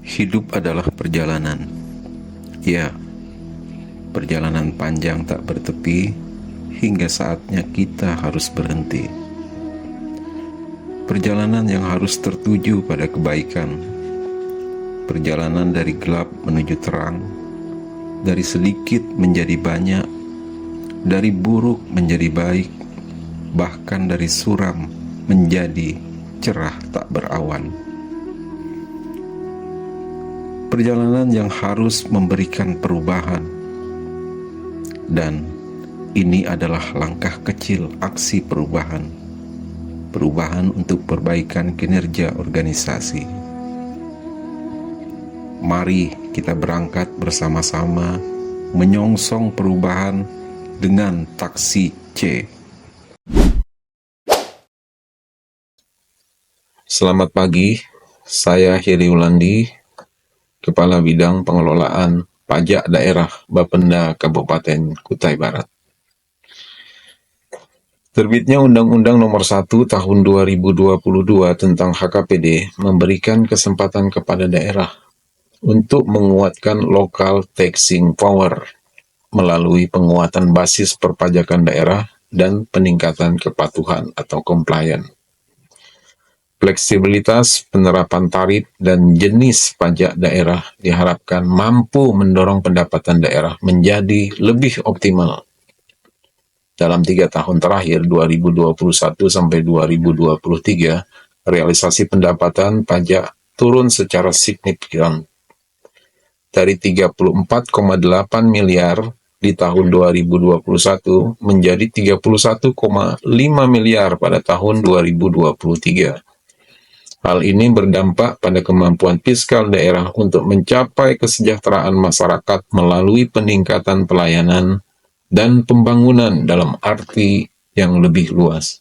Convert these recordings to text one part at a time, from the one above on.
Hidup adalah perjalanan. Ya, perjalanan panjang tak bertepi hingga saatnya kita harus berhenti. Perjalanan yang harus tertuju pada kebaikan. Perjalanan dari gelap menuju terang, dari sedikit menjadi banyak, dari buruk menjadi baik, bahkan dari suram menjadi cerah tak berawan. Perjalanan yang harus memberikan perubahan, dan ini adalah langkah kecil aksi perubahan untuk perbaikan kinerja organisasi. Mari kita berangkat bersama-sama menyongsong perubahan dengan taksi C. Selamat pagi, saya Heri Ulandi, Kepala Bidang Pengelolaan Pajak Daerah Bapenda Kabupaten Kutai Barat. Terbitnya Undang-Undang Nomor 1 Tahun 2022 tentang HKPD memberikan kesempatan kepada daerah untuk menguatkan local taxing power melalui penguatan basis perpajakan daerah dan peningkatan kepatuhan atau compliance. Fleksibilitas penerapan tarif dan jenis pajak daerah diharapkan mampu mendorong pendapatan daerah menjadi lebih optimal. Dalam 3 tahun terakhir 2021 sampai 2023, realisasi pendapatan pajak turun secara signifikan dari 34,8 miliar di tahun 2021 menjadi 31,5 miliar pada tahun 2023. Hal ini berdampak pada kemampuan fiskal daerah untuk mencapai kesejahteraan masyarakat melalui peningkatan pelayanan dan pembangunan dalam arti yang lebih luas.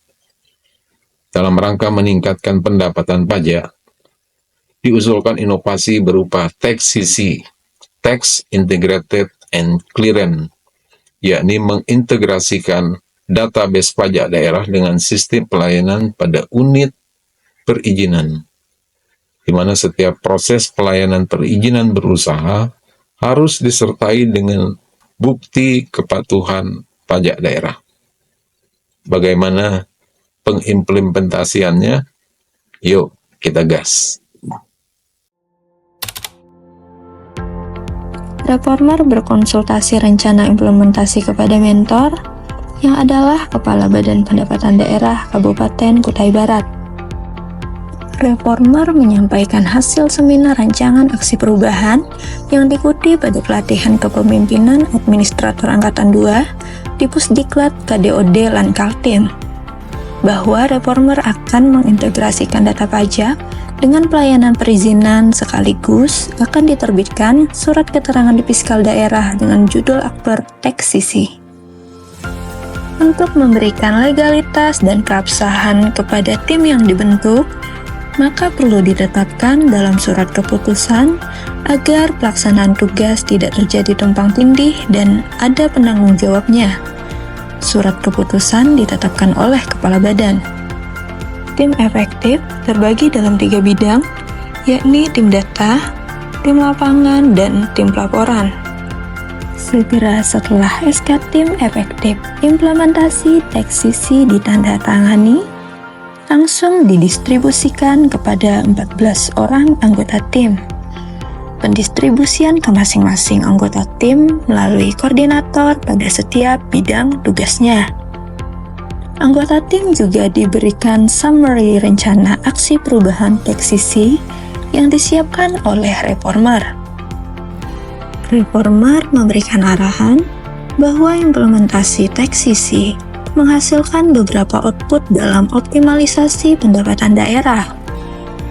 Dalam rangka meningkatkan pendapatan pajak, diusulkan inovasi berupa TaxCC, Tax Integrated and Clearance, yakni mengintegrasikan database pajak daerah dengan sistem pelayanan pada unit perizinan, di mana setiap proses pelayanan perizinan berusaha harus disertai dengan bukti kepatuhan pajak daerah. Bagaimana pengimplementasiannya? Yuk, kita gas. Reformer berkonsultasi rencana implementasi kepada mentor, yang adalah Kepala Badan Pendapatan Daerah Kabupaten Kutai Barat. Reformer menyampaikan hasil seminar rancangan aksi perubahan yang diikuti pada pelatihan kepemimpinan Administrator Angkatan 2 di Pusdiklat KDOD lan Kaltim, bahwa reformer akan mengintegrasikan data pajak dengan pelayanan perizinan sekaligus akan diterbitkan surat keterangan di fiskal daerah dengan judul akbar TaxCC. Untuk memberikan legalitas dan keabsahan kepada tim yang dibentuk, maka perlu ditetapkan dalam surat keputusan agar pelaksanaan tugas tidak terjadi tumpang tindih dan ada penanggung jawabnya. Surat keputusan ditetapkan oleh Kepala Badan. Tim efektif terbagi dalam 3 bidang, yakni tim data, tim lapangan, dan tim pelaporan. Segera setelah SK tim efektif implementasi TaxCC ditandatangani, langsung didistribusikan kepada 14 orang anggota tim. Pendistribusian ke masing-masing anggota tim melalui koordinator pada setiap bidang tugasnya. Anggota tim juga diberikan summary rencana aksi perubahan TaxCC yang disiapkan oleh reformer. Reformer memberikan arahan bahwa implementasi TaxCC menghasilkan beberapa output dalam optimalisasi pendapatan daerah,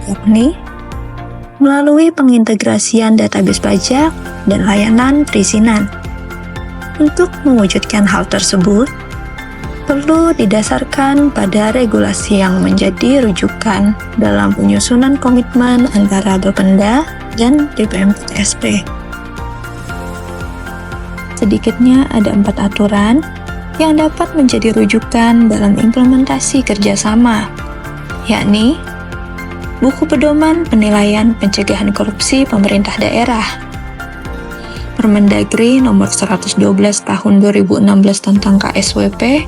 yakni melalui pengintegrasian database pajak dan layanan perizinan. Untuk mewujudkan hal tersebut, perlu didasarkan pada regulasi yang menjadi rujukan dalam penyusunan komitmen antara Bapenda dan DPM-TSP. Sedikitnya ada 4 aturan yang dapat menjadi rujukan dalam implementasi kerjasama, yakni Buku Pedoman Penilaian Pencegahan Korupsi Pemerintah Daerah, Permendagri Nomor 112 Tahun 2016 tentang KSWP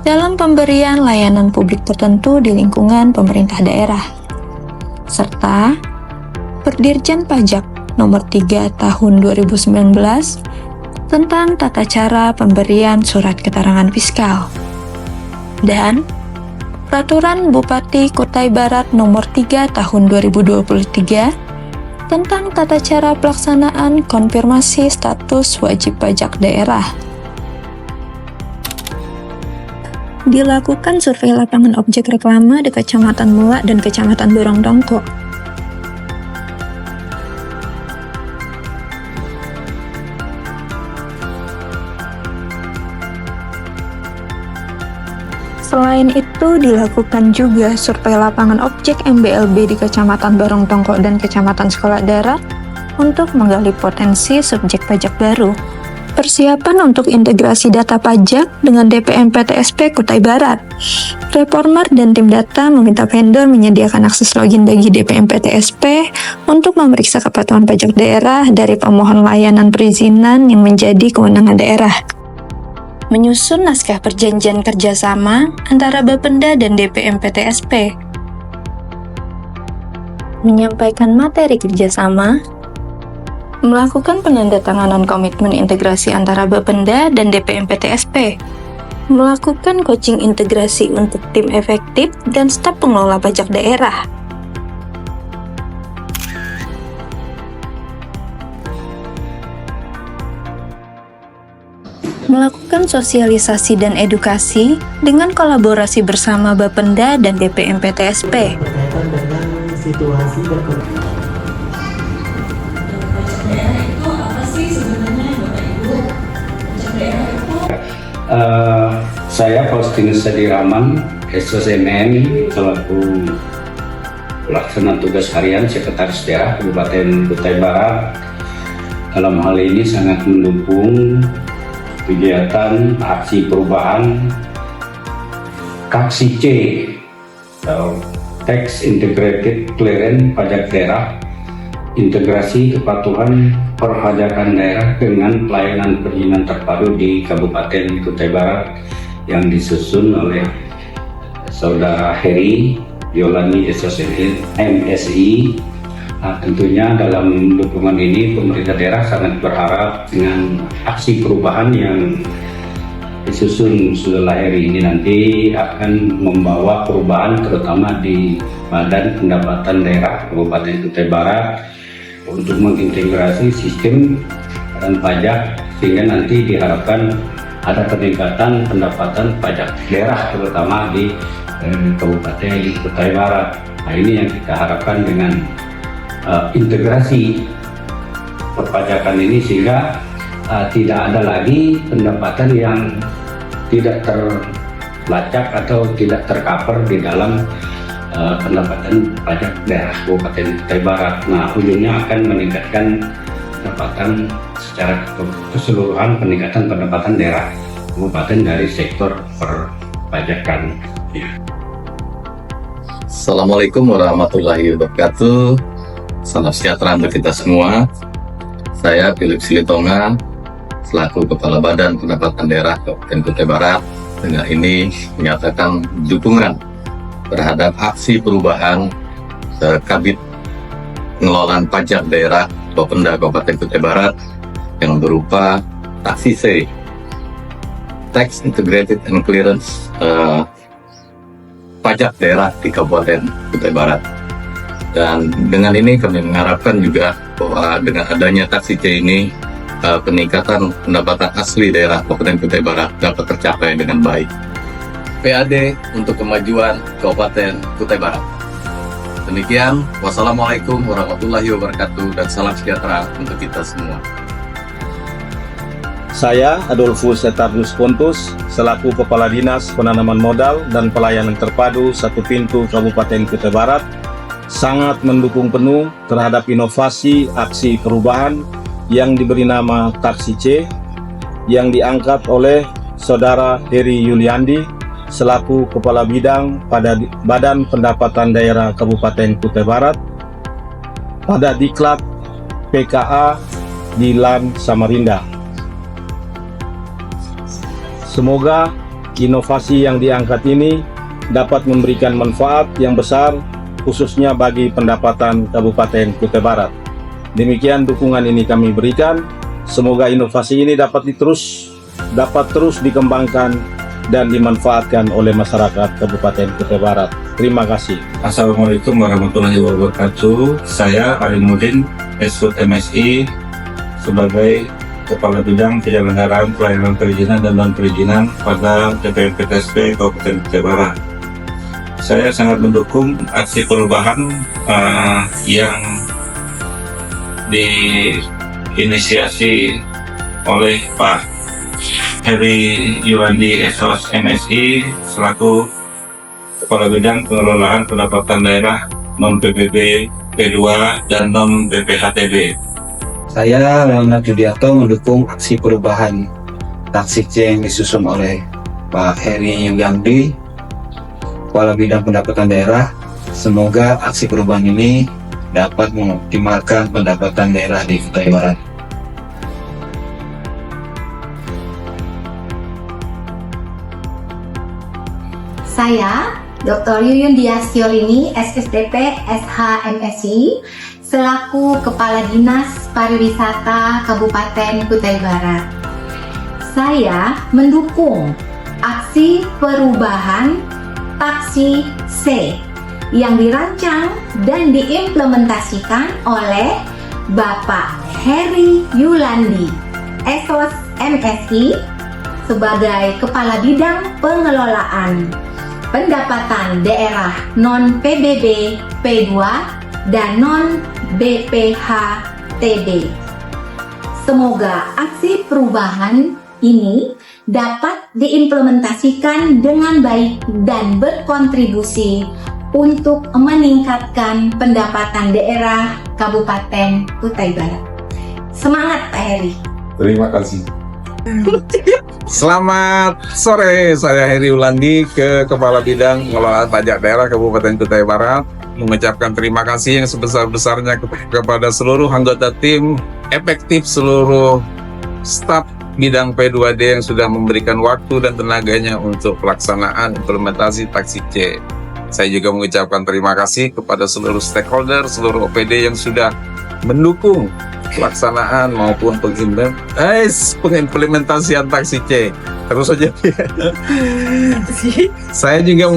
dalam pemberian layanan publik tertentu di lingkungan pemerintah daerah, serta Perdirjen Pajak Nomor 3 Tahun 2019 tentang tata cara pemberian surat keterangan fiskal, dan Peraturan Bupati Kutai Barat Nomor 3 Tahun 2023 tentang tata cara pelaksanaan konfirmasi status wajib pajak daerah. Dilakukan survei lapangan objek reklame di Kecamatan Melak dan Kecamatan Dorongdongko. Selain itu, dilakukan juga survei lapangan objek MBLB di Kecamatan Dorongdongko dan Kecamatan Sekolah Darat untuk menggali potensi subjek pajak baru. Persiapan untuk integrasi data pajak dengan DPM PTSP Kutai Barat. Reformer dan tim data meminta vendor menyediakan akses login bagi DPM PTSP untuk memeriksa kepatuhan pajak daerah dari pemohon layanan perizinan yang menjadi kewenangan daerah. Menyusun naskah perjanjian kerjasama antara Bapenda dan DPM PTSP, menyampaikan materi kerjasama, melakukan penandatanganan komitmen integrasi antara Bapenda dan DPM PTSP, melakukan coaching integrasi untuk tim efektif dan staf pengelola pajak daerah, melakukan sosialisasi dan edukasi dengan kolaborasi bersama Bapenda dan DPM PTSP. Berkaitan dengan situasi dan itu apa sih sebenarnya Bapak Ibu? Pajak daerah itu? Saya Faustinus Sadiraman, SSMN, selaku pelaksana tugas harian Sekretaris Daerah Kabupaten Kutai Barat. Dalam hal ini sangat mendukung kegiatan aksi perubahan KACC atau Tax Integrated Clearance Pajak Daerah, integrasi kepatuhan perpajakan daerah dengan pelayanan perizinan terpadu di Kabupaten Kutai Barat yang disusun oleh Saudara Heri Yolani MSI. Nah, tentunya dalam dukungan ini pemerintah daerah sangat berharap dengan aksi perubahan yang disusun Saudara Heri ini nanti akan membawa perubahan terutama di Badan Pendapatan Daerah Kabupaten Kutai Barat untuk mengintegrasi sistem dan pajak sehingga nanti diharapkan ada peningkatan pendapatan pajak daerah terutama di Kabupaten Kutai Barat. Nah, ini yang kita harapkan dengan integrasi perpajakan ini sehingga tidak ada lagi pendapatan yang tidak terlacak atau tidak tercover di dalam pendapatan pajak daerah Kabupaten Kutai Barat. Nah, ujungnya akan meningkatkan pendapatan secara keseluruhan, peningkatan pendapatan daerah Kabupaten dari sektor perpajakan. Ya. Assalamualaikum warahmatullahi wabarakatuh. Salam sejahtera untuk kita semua. Saya Philip Silitonga, selaku Kepala Badan Pendapatan Daerah Kabupaten Kutai Barat, dengan ini menyatakan dukungan terhadap aksi perubahan Kabid Pengelolaan Pajak Daerah Bapenda Kabupaten Kutai Barat yang berupa TACC, Tax Integrated and Clearance Pajak Daerah di Kabupaten Kutai Barat. Dan dengan ini kami mengharapkan juga bahwa dengan adanya TACC ini peningkatan pendapatan asli daerah Kabupaten Kutai Barat dapat tercapai dengan baik. PAD untuk kemajuan Kabupaten Kutai Barat. Demikian, wassalamualaikum warahmatullahi wabarakatuh dan salam sejahtera untuk kita semua. Saya Adolfus Setardus Pontus, selaku Kepala Dinas Penanaman Modal dan Pelayanan Terpadu Satu Pintu Kabupaten Kutai Barat, sangat mendukung penuh terhadap inovasi aksi perubahan yang diberi nama TACC yang diangkat oleh Saudara Heri Yuliandi selaku Kepala Bidang pada Badan Pendapatan Daerah Kabupaten Kutai Barat pada Diklat PKA di LAN Samarinda. Semoga inovasi yang diangkat ini dapat memberikan manfaat yang besar khususnya bagi pendapatan Kabupaten Kutai Barat. Demikian dukungan ini kami berikan. Semoga inovasi ini dapat terus dikembangkan dan dimanfaatkan oleh masyarakat Kabupaten Kutai Barat. Terima kasih. Assalamualaikum warahmatullahi wabarakatuh. Saya Arimudin, Esut MSI, sebagai Kepala Bidang Penyelenggaraan Pelayanan Perizinan dan Non-Perizinan pada TPNPTSP Kabupaten Kutai Barat. Saya sangat mendukung aksi perubahan yang diinisiasi oleh Pak Heri Yulandi SOS MSI selaku Kepala Bidang Pengelolaan Pendapatan Daerah Non-PPB P2 dan Non-BPHTB. Saya Leonard Judiarto mendukung aksi perubahan taksi C yang disusun oleh Pak Heri Yulandi, Kepala Bidang Pendapatan Daerah. Semoga aksi perubahan ini dapat mengoptimalkan pendapatan daerah di Kutai Barat. Saya Dr. Yuyun Diasyolini, SSDP SHMSI, selaku Kepala Dinas Pariwisata Kabupaten Kutai Barat. Saya mendukung aksi perubahan taksi C yang dirancang dan diimplementasikan oleh Bapak Heri Yulandi, SOS MSI, sebagai Kepala Bidang Pengelolaan Pendapatan Daerah Non-PBB P2 dan Non-BPHTB. Semoga aksi perubahan ini dapat diimplementasikan dengan baik dan berkontribusi untuk meningkatkan pendapatan daerah Kabupaten Kutai Barat. Semangat Pak Heri. Terima kasih. Selamat sore, saya Heri Yulandi, Kepala Bidang Pengelolaan Pajak Daerah Kabupaten Kutai Barat, mengucapkan terima kasih yang sebesar-besarnya kepada seluruh anggota tim, efektif seluruh staf bidang P2D yang sudah memberikan waktu dan tenaganya untuk pelaksanaan implementasi taksi C. Saya juga mengucapkan terima kasih kepada seluruh stakeholder, seluruh OPD yang sudah mendukung pelaksanaan maupun pengimplementasian taksi C. Terus saja. Saya juga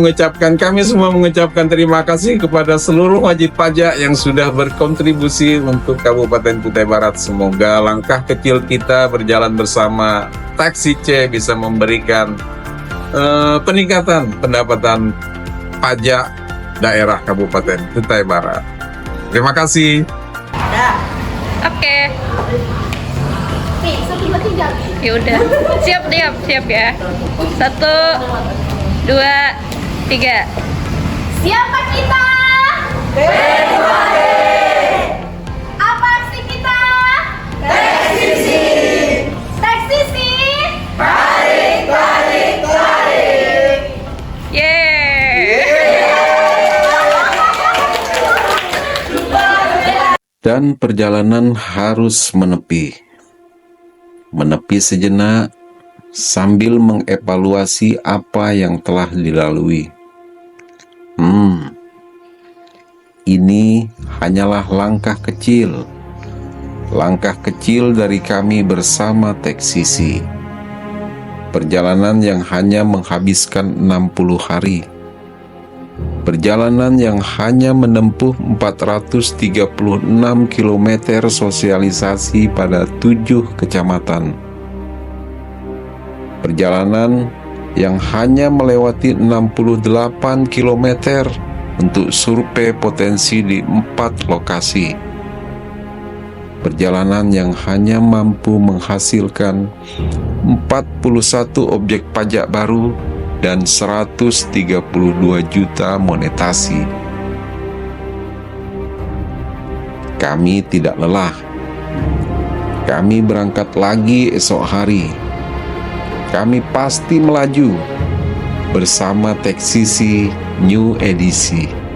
kami semua mengucapkan terima kasih kepada seluruh wajib pajak yang sudah berkontribusi untuk Kabupaten Kutai Barat. Semoga langkah kecil kita berjalan bersama taksi C bisa memberikan peningkatan pendapatan pajak daerah Kabupaten Kutai Barat. Terima kasih. Oke. Ya udah. Siap ya. 1, 2, 3. Siapa kita? P2D. Apa aksi kita? Taksisi. Taksisi. Tarik. Dan perjalanan harus menepi sejenak sambil mengevaluasi apa yang telah dilalui. Ini hanyalah langkah kecil dari kami bersama Taksisi. Perjalanan yang hanya menghabiskan 60 hari. Perjalanan yang hanya menempuh 436 km sosialisasi pada 7 kecamatan. Perjalanan yang hanya melewati 68 km untuk survei potensi di 4 lokasi. Perjalanan yang hanya mampu menghasilkan 41 objek pajak baru dan 132 juta monetasi. Kami tidak lelah. Kami berangkat lagi esok hari. Kami pasti melaju. bersama Teksisi New Edisi.